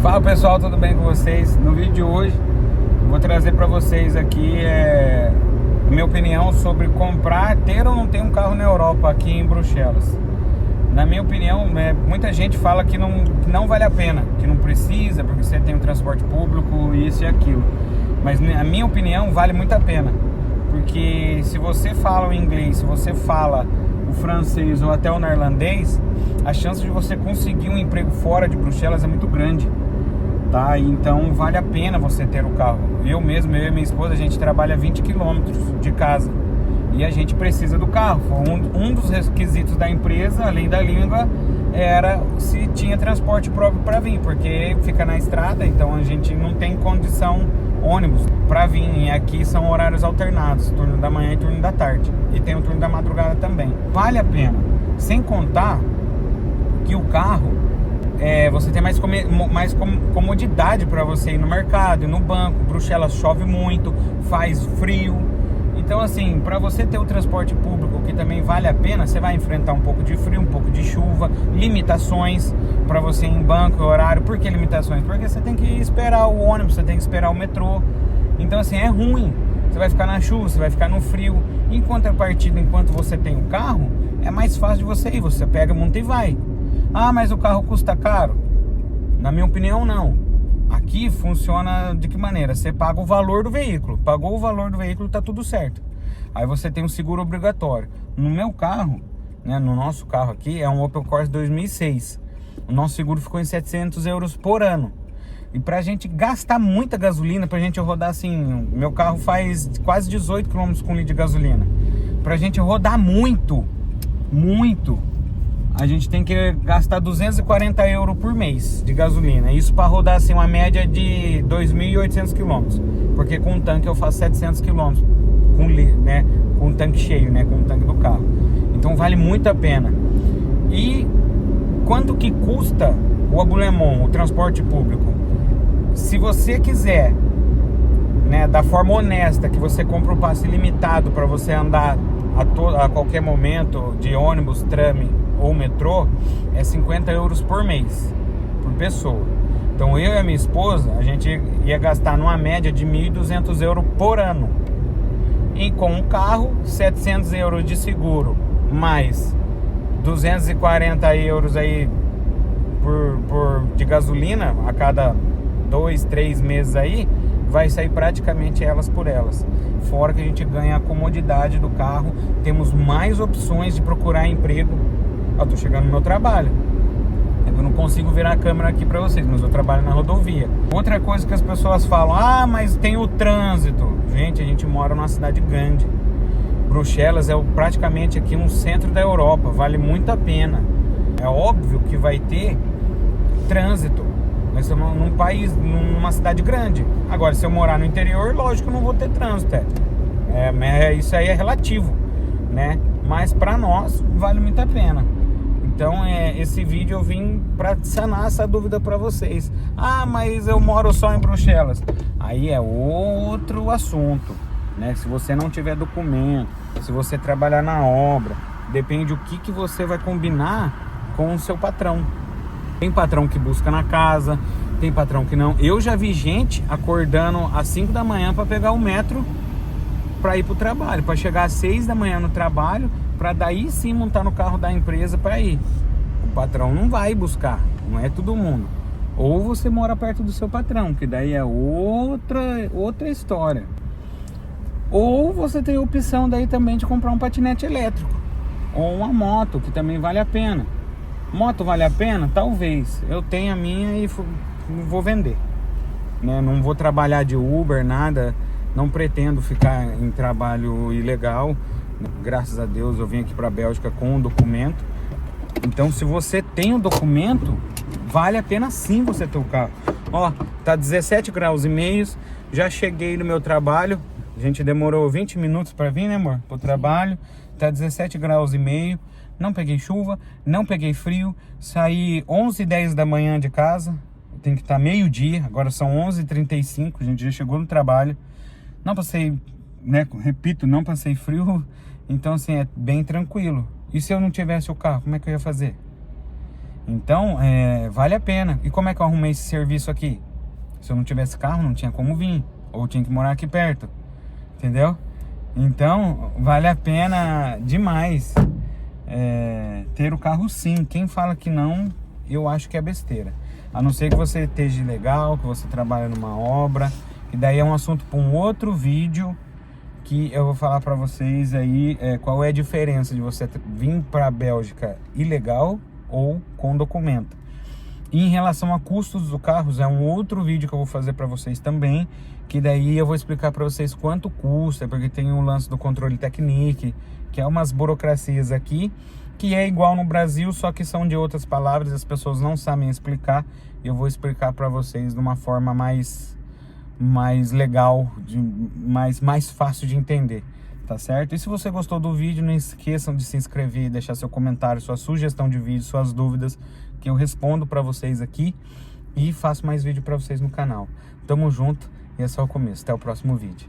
Fala pessoal, tudo bem com vocês? No vídeo de hoje vou trazer para vocês aqui a minha opinião sobre comprar, ter ou não ter um carro na Europa, aqui em Bruxelas. Na minha opinião, muita gente fala que não vale a pena, que não precisa, porque você tem um transporte público, isso e aquilo. Mas na minha opinião vale muito a pena, porque se você fala o inglês, se você fala o francês ou até o neerlandês, a chance de você conseguir um emprego fora de Bruxelas é muito grande. Tá? Então vale a pena você ter o carro. Eu e minha esposa, a gente trabalha 20 quilômetros de casa e a gente precisa do carro. Um dos requisitos da empresa, além da língua, era se tinha transporte próprio para vir, porque fica na estrada, então a gente não tem condição ônibus para vir. E aqui são horários alternados, turno da manhã e turno da tarde, e tem o turno da madrugada também. Vale a pena, sem contar que o carro você tem mais comodidade para você ir no mercado, ir no banco. Bruxelas chove muito, faz frio. Então assim, para você ter o transporte público, que também vale a pena, você vai enfrentar um pouco de frio, um pouco de chuva, limitações para você ir em banco, horário. Por que limitações? Porque você tem que esperar o ônibus, você tem que esperar o metrô. Então assim, é ruim. Você vai ficar na chuva, você vai ficar no frio. Em contrapartida, enquanto você tem o carro, é mais fácil de você ir. Você pega, monta e vai. Ah, mas o carro custa caro? Na minha opinião, não. Aqui funciona de que maneira? Você paga o valor do veículo. Pagou o valor do veículo, tá tudo certo. Aí você tem um seguro obrigatório. No meu carro, né, no nosso carro aqui, é um Opel Corsa 2006. O nosso seguro ficou em 700 euros por ano. E pra gente gastar muita gasolina, pra gente rodar assim... Meu carro faz quase 18 km com litro de gasolina. Pra gente rodar muito, a gente tem que gastar 240 euros por mês de gasolina. Isso para rodar assim uma média de 2.800 km. Porque com o tanque eu faço 700 km com o tanque cheio, né, com o tanque do carro. Então vale muito a pena. E quanto que custa o abonnement, o transporte público? Se você quiser, né, da forma honesta, que você compra um passe limitado para você andar a qualquer momento de ônibus, trame ou metrô, é 50 euros por mês, por pessoa. Então eu e a minha esposa, a gente ia gastar numa média de 1.200 euros por ano. E com um carro, 700 euros de seguro, mais 240 euros aí de gasolina a cada 2, 3 meses aí, vai sair praticamente elas por elas. Fora que a gente ganha a comodidade do carro, temos mais opções de procurar emprego. Eu tô chegando no meu trabalho. Eu não consigo virar a câmera aqui pra vocês, mas eu trabalho na rodovia. Outra coisa que as pessoas falam: ah, mas tem o trânsito. Gente, a gente mora numa cidade grande. Bruxelas é praticamente aqui no centro da Europa. Vale muito a pena. É óbvio que vai ter trânsito. Nós estamos num país, numa cidade grande. Agora, se eu morar no interior, lógico que eu não vou ter trânsito. Isso aí é relativo, né? Mas para nós vale muito a pena. Então esse vídeo eu vim para sanar essa dúvida para vocês. Ah, mas eu moro só em Bruxelas. Aí é outro assunto, né? Se você não tiver documento, se você trabalhar na obra, depende o que você vai combinar com o seu patrão. Tem patrão que busca na casa, tem patrão que não. Eu já vi gente acordando às 5 da manhã para pegar o metro para ir para o trabalho, para chegar às 6 da manhã no trabalho, para daí sim montar no carro da empresa para ir. O patrão não vai buscar, não é todo mundo. Ou você mora perto do seu patrão, que daí é outra história. Ou você tem a opção daí também de comprar um patinete elétrico ou uma moto, que também vale a pena. Moto vale a pena? Talvez. Eu tenho a minha e vou vender, né? Não vou trabalhar de Uber, nada. Não pretendo ficar em trabalho ilegal. Graças a Deus eu vim aqui para a Bélgica com um documento. Então se você tem o documento, vale a pena sim você ter o carro. Ó, tá 17 graus e meio. Já cheguei no meu trabalho. A gente demorou 20 minutos para vir, né, amor? Pro trabalho. Tá 17 graus e meio. Não peguei chuva, não peguei frio. Saí 11h10 da manhã de casa. Tem que estar meio-dia. Agora são 11h35. A gente já chegou no trabalho. Não passei, né? Repito, não passei frio. Então assim, é bem tranquilo. E se eu não tivesse o carro, como é que eu ia fazer? Então, vale a pena. E como é que eu arrumei esse serviço aqui? Se eu não tivesse carro, não tinha como vir. Ou tinha que morar aqui perto. Entendeu? Então, vale a pena demais ter o carro sim. Quem fala que não, eu acho que é besteira. A não ser que você esteja legal, que você trabalha numa obra. Que daí é um assunto para um outro vídeo. Que eu vou falar para vocês aí qual é a diferença de você vir para a Bélgica ilegal ou com documento. E em relação a custos do carro, é um outro vídeo que eu vou fazer para vocês também, que daí eu vou explicar para vocês quanto custa, porque tem o lance do controle Technique, que é umas burocracias aqui, que é igual no Brasil, só que são de outras palavras, as pessoas não sabem explicar, e eu vou explicar para vocês de uma forma mais legal, mais fácil de entender. Tá certo? E se você gostou do vídeo, não esqueçam de se inscrever, deixar seu comentário, sua sugestão de vídeo, suas dúvidas, que eu respondo para vocês aqui e faço mais vídeo para vocês no canal. Tamo junto e é só o começo. Até o próximo vídeo.